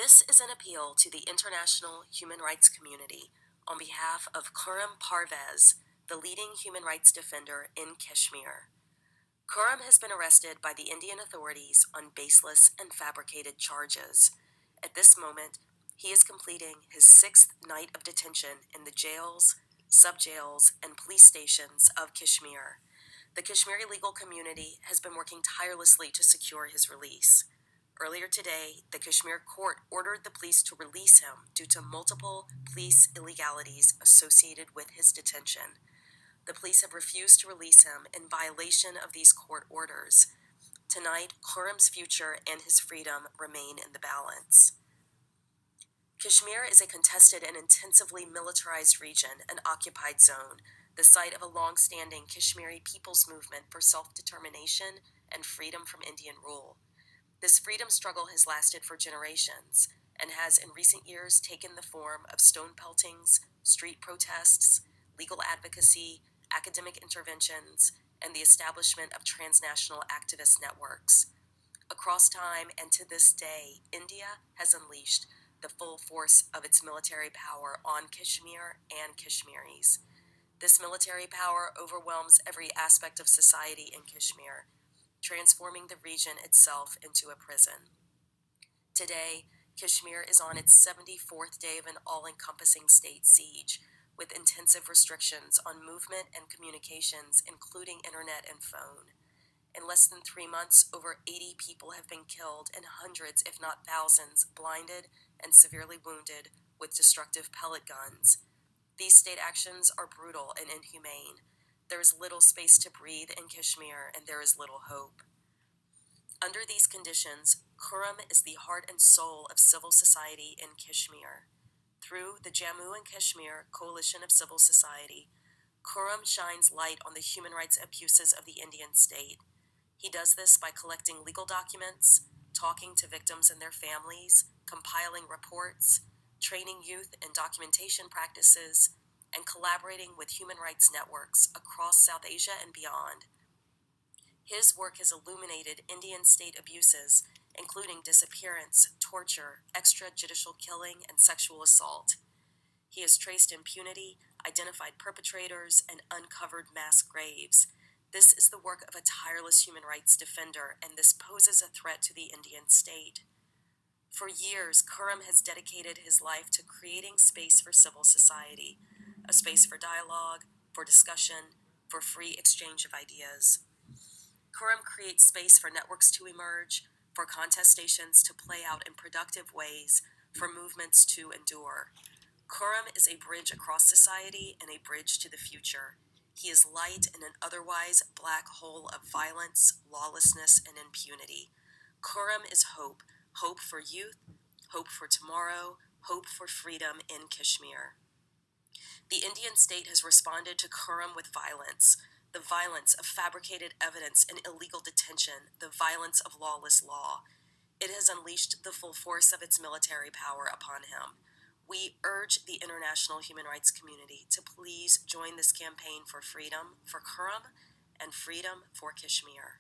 This is an appeal to the international human rights community on behalf of Khurram Parvez, the leading human rights defender in Kashmir. Khurram has been arrested by the Indian authorities on baseless and fabricated charges. At this moment, he is completing his 6th night of detention in the jails, sub-jails, and police stations of Kashmir. The Kashmiri legal community has been working tirelessly to secure his release. Earlier today, the Kashmir court ordered the police to release him due to multiple police illegalities associated with his detention. The police have refused to release him in violation of these court orders. Tonight, Khurram's future and his freedom remain in the balance. Kashmir is a contested and intensively militarized region, an occupied zone, the site of a long-standing Kashmiri people's movement for self-determination and freedom from Indian rule. This freedom struggle has lasted for generations and has in recent years taken the form of stone peltings, street protests, legal advocacy, academic interventions, and the establishment of transnational activist networks. Across time and to this day, India has unleashed the full force of its military power on Kashmir and Kashmiris. This military power overwhelms every aspect of society in Kashmir, transforming the region itself into a prison. Today, Kashmir is on its 74th day of an all-encompassing state siege, with intensive restrictions on movement and communications, including internet and phone. In less than 3 months, over 80 people have been killed and hundreds, if not thousands, blinded and severely wounded with destructive pellet guns. These state actions are brutal and inhumane. There is little space to breathe in Kashmir, and there is little hope. Under these conditions, Khurram is the heart and soul of civil society in Kashmir. Through the Jammu and Kashmir Coalition of Civil Society, Khurram shines light on the human rights abuses of the Indian state. He does this by collecting legal documents, talking to victims and their families, compiling reports, training youth in documentation practices, and collaborating with human rights networks across South Asia and beyond. His work has illuminated Indian state abuses, including disappearance, torture, extrajudicial killing, and sexual assault. He has traced impunity, identified perpetrators, and uncovered mass graves. This is the work of a tireless human rights defender, and this poses a threat to the Indian state. For years, Khurram has dedicated his life to creating space for civil society, a space for dialogue, for discussion, for free exchange of ideas. Khurram creates space for networks to emerge, for contestations to play out in productive ways, for movements to endure. Khurram is a bridge across society and a bridge to the future. He is light in an otherwise black hole of violence, lawlessness, and impunity. Khurram is hope, hope for youth, hope for tomorrow, hope for freedom in Kashmir. The Indian state has responded to Khurram with violence, the violence of fabricated evidence and illegal detention, the violence of lawless law. It has unleashed the full force of its military power upon him. We urge the international human rights community to please join this campaign for freedom for Khurram and freedom for Kashmir.